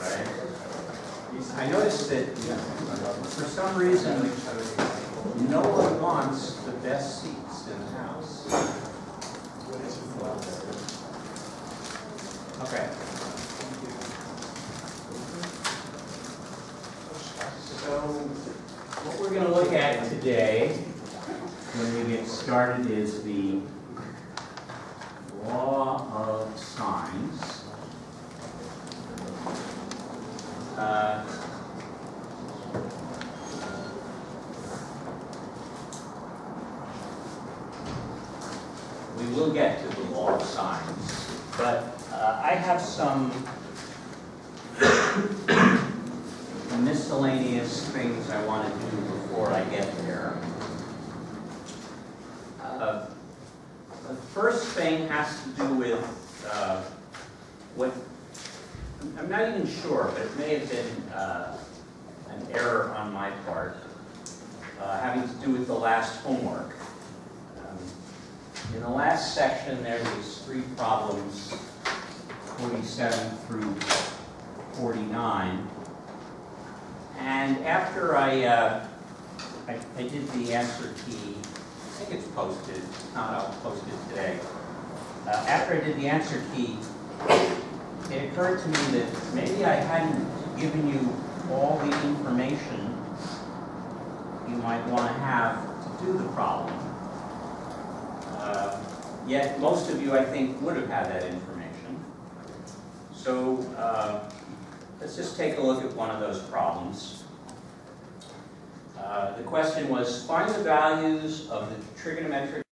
right? I noticed that for some reason, no one wants the best seats in the house. Okay. So, what we're going to look at today, when we get started, is the law of sines. We will get to the law of sines, but I have some miscellaneous things I want to do before I get there. The first thing has to do with what, I'm not even sure, but it may have been an error on my part, having to do with the last homework. In the last section, there were these three problems, 47 through 49. And after I did the answer key, I think it's posted, if not, I'll post it today. After I did the answer key, it occurred to me that maybe I hadn't given you all the information you might want to have to do the problem. Yet most of you, I think, would have had that information. So let's just take a look at one of those problems. The question was, find the values of the trigonometric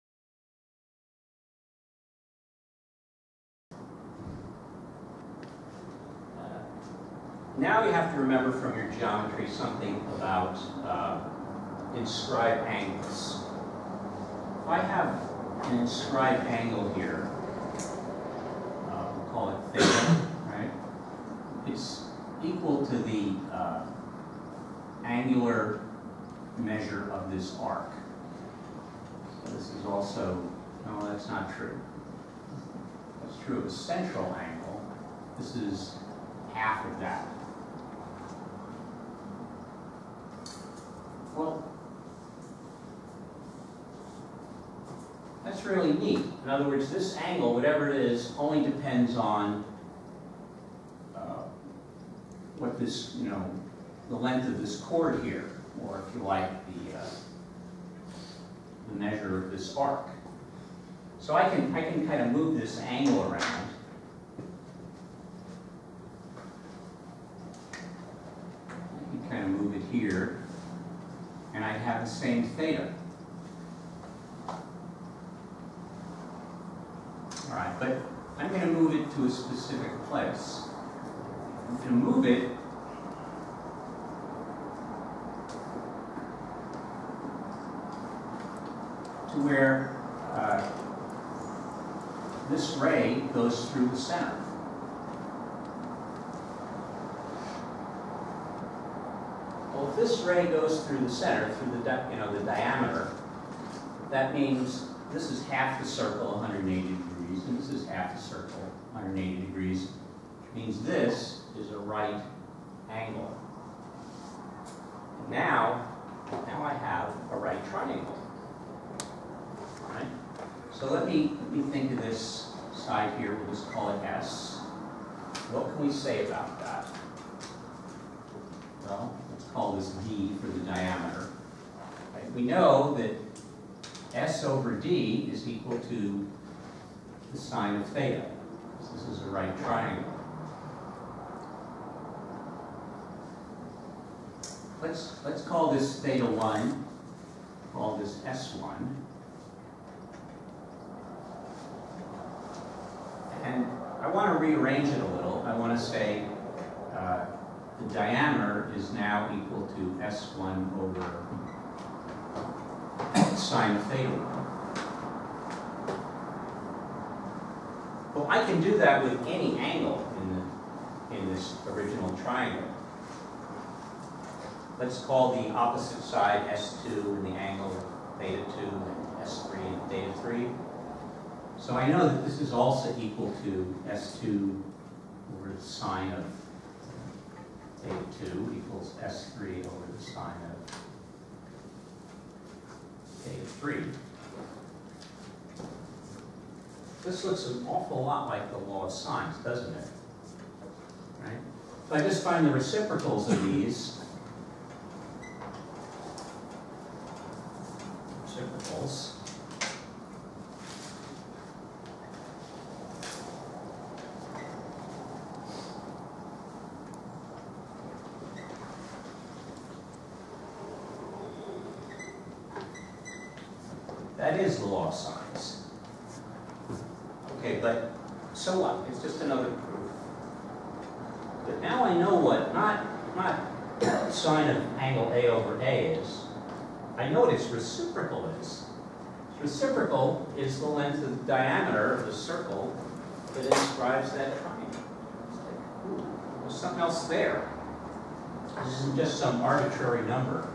now you have to remember from your geometry something about inscribed angles. If I have an inscribed angle here, we'll call it theta, right? It's equal to the angular measure of this arc. So this is also, no, that's not true. That's true of a central angle. This is half of that. Well, that's really neat. In other words, this angle, whatever it is, only depends on what this, the length of this chord here, or if you like, the measure of this arc. So I can kind of move this angle around. I can kind of move it here, and I have the same theta. All right, but I'm going to move it to a specific place. I'm going to move it to where this ray goes through the center. Well, if this ray goes through the center, through the the diameter, that means this is half the circle, 180 degrees, and this is half the circle, 180 degrees, which means this is a right angle. And now I have a right triangle. All right? So let me think of this side here. We'll just call it S. What can we say about that? Well, let's call this D for the diameter. Right? We know that S over D is equal to the sine of theta. So this is a right triangle. Let's call this theta 1, call this S1. And I want to rearrange it a little. I want to say the diameter is now equal to S1 over sine of theta 1. Well, I can do that with any angle in this original triangle. Let's call the opposite side S2 and the angle theta 2 and S3 and theta 3. So I know that this is also equal to S2 over the sine of S2 equals S3 over the sine of K of 3. This looks an awful lot like the law of sines, doesn't it? Right? If I just find the reciprocals of these, reciprocals, that is the law of sines. Okay, but so what? It's just another proof. But now I know what not sine of angle A over A is. I know what its reciprocal is. Its reciprocal is the length of the diameter of the circle that inscribes that triangle. Ooh, there's something else there. This isn't just some arbitrary number.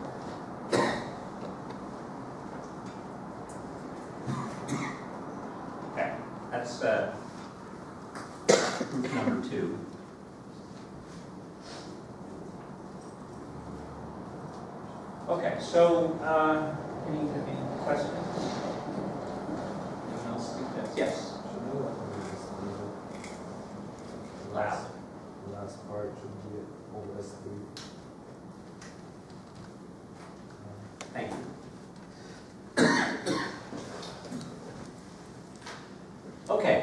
Okay, that's proof number 2. Okay, so any questions? Anyone else think that? Yes. The last part should be over S3. Thank you. Okay.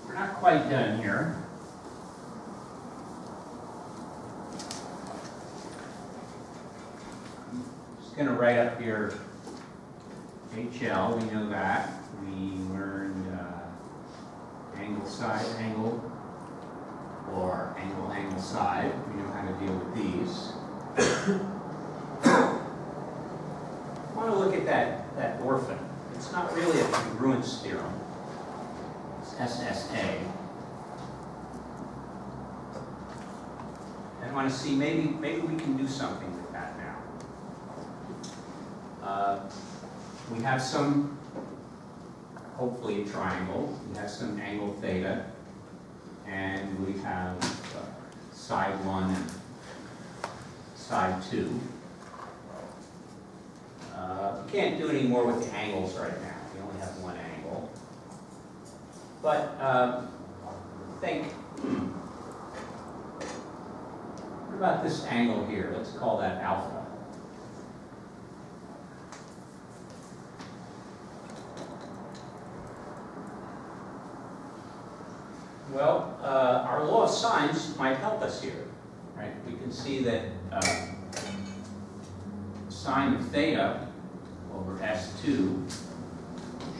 We're not quite done here. Just going to write up here HL. We know that. We learned angle side angle, or angle angle side. We know how to deal with these. I want to look at that orphan. It's not really a congruence theorem. It's SSA. And I want to see maybe we can do something with that now. We have some, hopefully a triangle. We have some angle theta, and we have side 1 and side 2. We can't do any more with the angles right now. We only have one angle. But think, what about this angle here? Let's call that alpha. Well, our law of sines might help us here, right? We can see that sine of theta over S2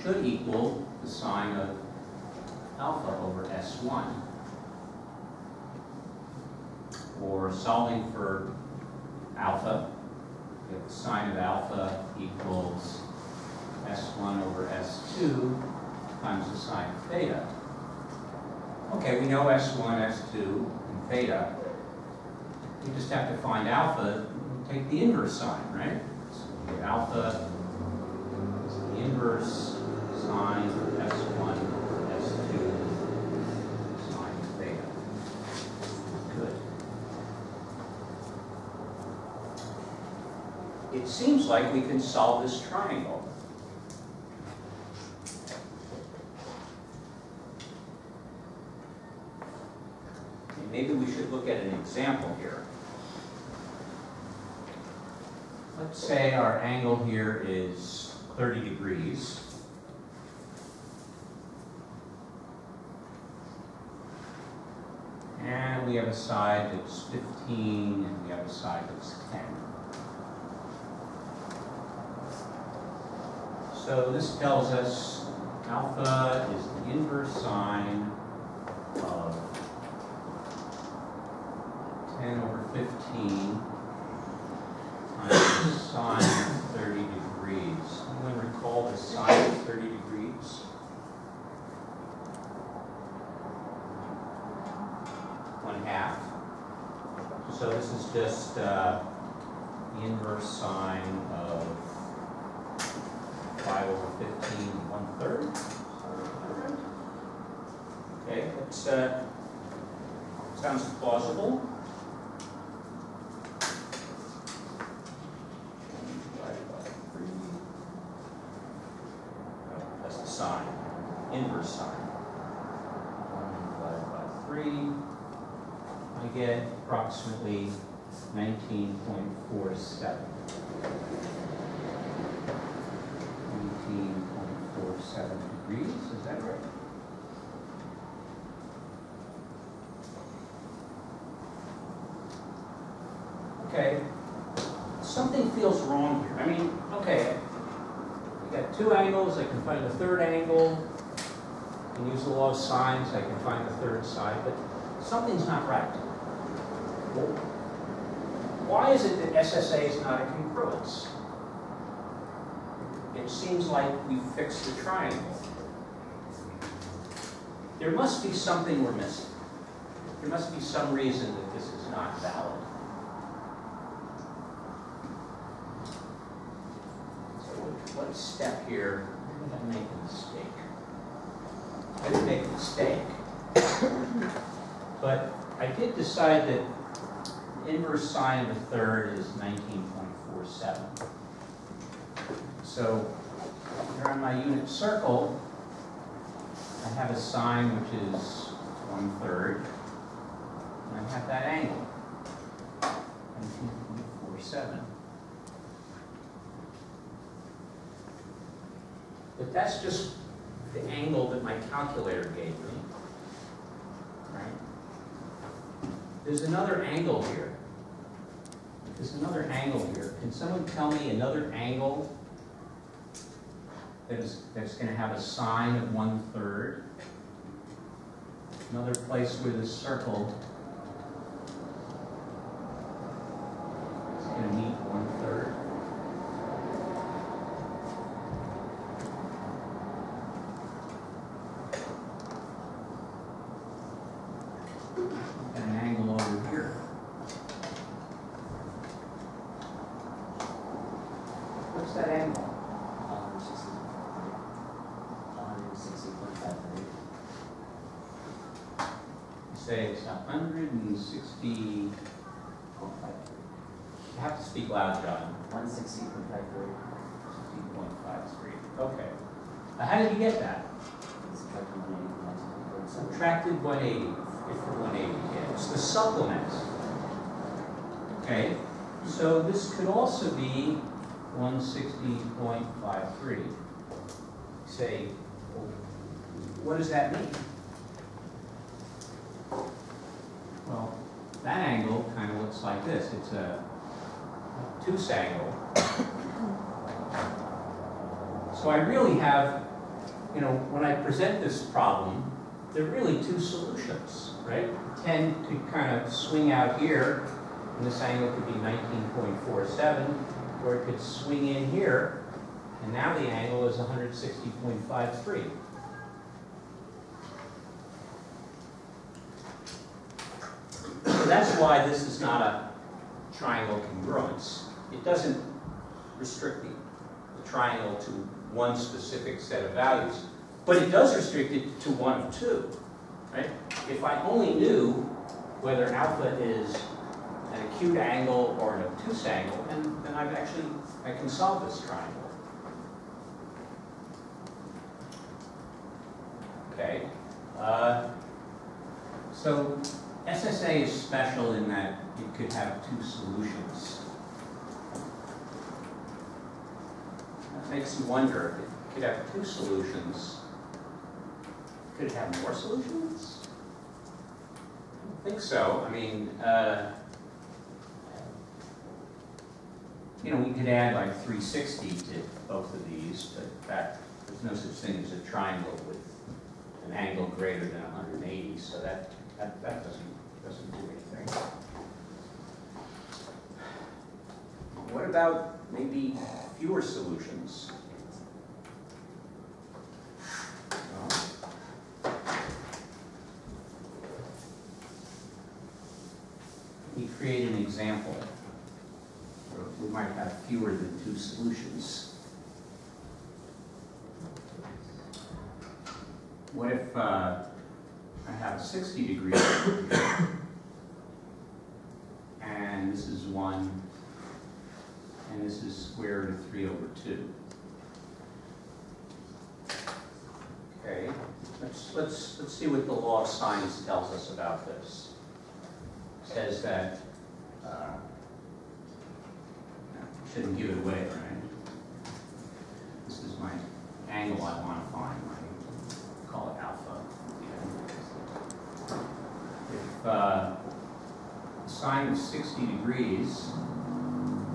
should equal the sine of alpha over S1. Or solving for alpha, we have the sine of alpha equals S1 over S2 times the sine of theta. Okay, we know S1, S2, and theta. We just have to find alpha and take the inverse sign, right? So alpha is the inverse sine of S1 over S2 sine of theta. Good. It seems like we can solve this triangle. Maybe we should look at an example here. Let's say our angle here is 30 degrees. And we have a side that's 15, and we have a side that's 10. So this tells us alpha is the inverse sine of 10 over 15 times sine of 30 degrees. Anyone recall the sine of 30 degrees? One half. So this is just the inverse sine of 5 over 15, 1/3. Okay, that sounds plausible. Divided by 3. Oh, that's the sign, inverse sign. 1 divided by 3. I get approximately 19.47. 19.47 degrees, is that right? Okay, something feels wrong here. I mean, okay, I got two angles, I can find the third angle. I can use the law of sines, I can find the third side, but something's not right. Well, why is it that SSA is not a congruence? It seems like we fixed the triangle. There must be something we're missing. There must be some reason that this is not valid. So what step here? Did I make a mistake? I didn't make a mistake. But I did decide that the inverse sine of a third is 19.47. So here on my unit circle, I have a sine which is 1/3, and I have that angle, 19.47. But that's just the angle that my calculator gave me, right? There's another angle here. There's another angle here. Can someone tell me another angle that's going to have a sine of 1/3? Another place where this circle is going to meet 1/3. And an angle over here. What's that angle? 160.53. Say it's 160. You have to speak loud, John. 160.53. 60.53. Okay. How did you get that? Subtracted 180 for 180. Yeah, it's the supplement. Okay. So this could also be 160.53. Say, well, what does that mean? Well, that angle kind of looks like this. It's a obtuse angle. So I really have, you know, when I present this problem, there are really two solutions, right? I tend to kind of swing out here, and this angle could be 19.47, or it could swing in here, and now the angle is 160.53. So that's why this is not a triangle congruence. It doesn't restrict the triangle to one specific set of values, but it does restrict it to one of two, right? If I only knew whether alpha is an acute angle or an obtuse angle, then I can solve this triangle. Okay. So SSA is special in that it could have two solutions. That makes you wonder, if it could have two solutions, could it have more solutions? I don't think so. I mean, you know, we could add like 360 to both of these, but there's no such thing as a triangle with an angle greater than 180, so that doesn't do anything. What about maybe fewer solutions? Well, let me create an example where we might have fewer than two solutions. what if I have 60 degrees here, and this is 1, and this is square root of 3 over 2. Okay, let's see what the law of sines tells us about this. It says that shouldn't give it away, right? This is my angle I want to find. I call it alpha. If the sine of 60 degrees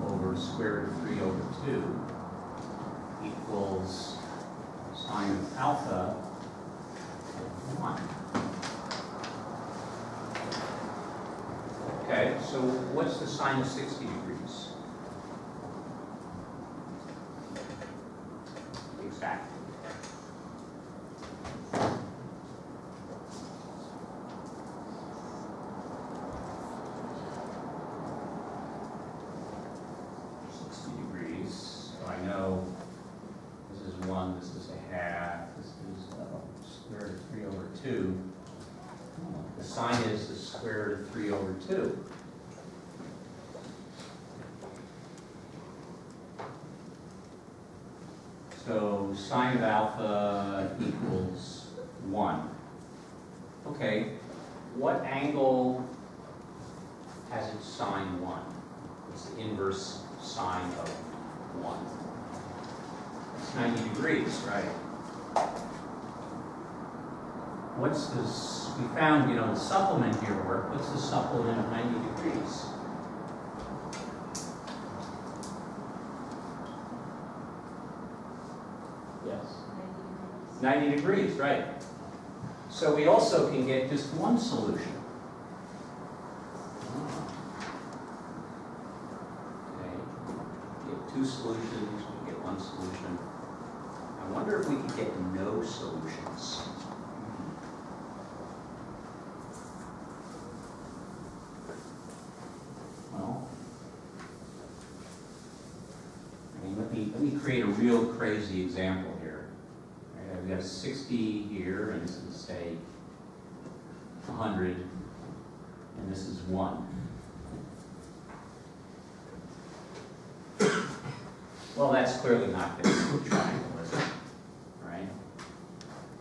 over square root of 3 over 2 equals sine of alpha of 1. Okay, so what's the sine of 60 degrees? Exactly. So I know this is 1, this is a half, this is square root of 3 over 2. The sine is the square root of 3 over 2. So sine of alpha equals 1. Okay, what angle has its sine 1? It's the inverse sine of 1. It's 90 degrees, right? What's this? We found, the supplement here work. What's the supplement of 90 degrees? Yes. 90 degrees, right. So we also can get just one solution. Two solutions, we get one solution. I wonder if we could get no solutions. Well, let me create a real crazy example here. Right, we have 60 here, and this is, say, 100, and this is 1. Well, that's clearly not going to be a triangle, is it? Right?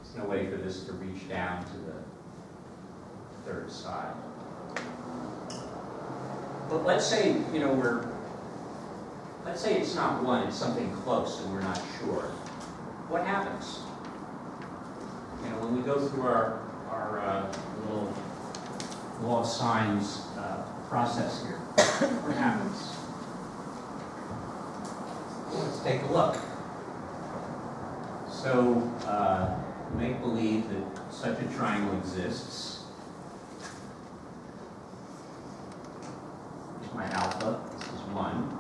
There's no way for this to reach down to the third side. But let's say, let's say it's not 1, it's something close and we're not sure. What happens? When we go through our little law of sines process here, what happens? Let's take a look. So, make believe that such a triangle exists. Here's my alpha, this is 1.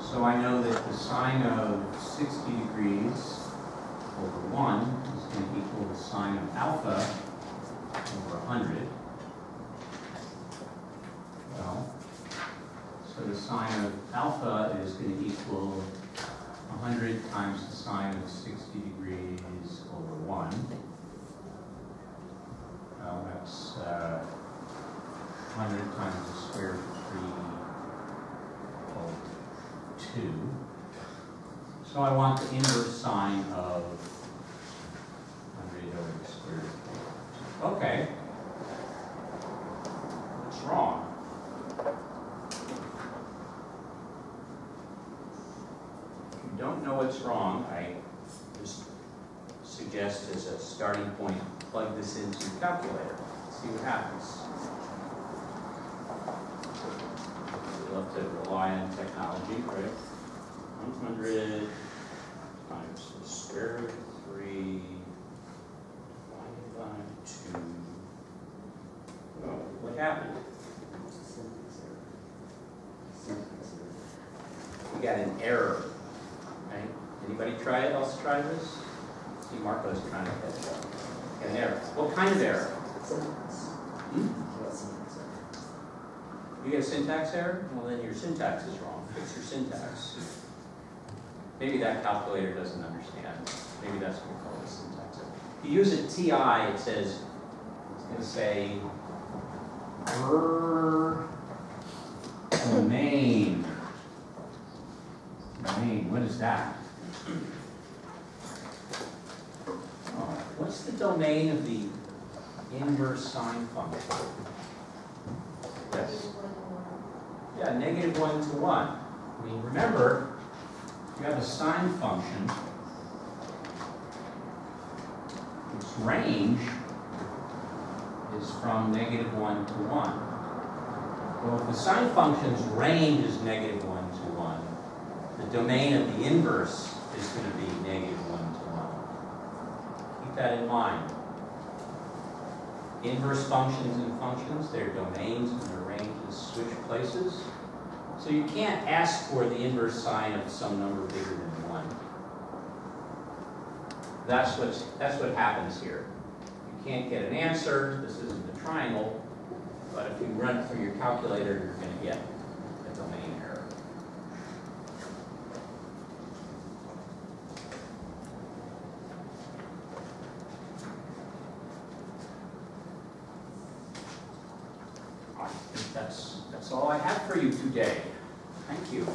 So I know that the sine of 60 degrees over 1 is going to equal the sine of alpha over 100. Well, so the sine of alpha is going to equal 100 times the sine of 60 degrees over 1. Well, that's 100 times the square root of 3 over 2. So I want the inverse sine of 100 over the square root of 3. Okay. What's wrong? Don't know what's wrong, I just suggest as a starting point, plug this into your calculator, see what happens. We love to rely on technology, right? 100 times the square root of 3 divided by 2. Oh, what happened? We got an error. Right? Anybody try it? Else try this? See, Marco's trying to catch up. An error. What kind of error? You get a syntax error? Well, then your syntax is wrong. Fix your syntax. Maybe that calculator doesn't understand. Maybe that's what we call the syntax. If you use a TI, it says, it's going to say, domain. Domain, what is that? Oh, what's the domain of the inverse sine function? Yes. Yeah, -1 to 1. I mean, remember, you have a sine function, its range is from -1 to 1. Well, if the sine function's range is -1 to 1, the domain of the inverse is going to be -1 to 1. Keep that in mind. Inverse functions and functions, their domains and their ranges switch places. So you can't ask for the inverse sine of some number bigger than 1. That's what happens here. You can't get an answer. This isn't a triangle. But if you run it through your calculator, you're going to get a domain error. I think that's all I have for you today. Thank you.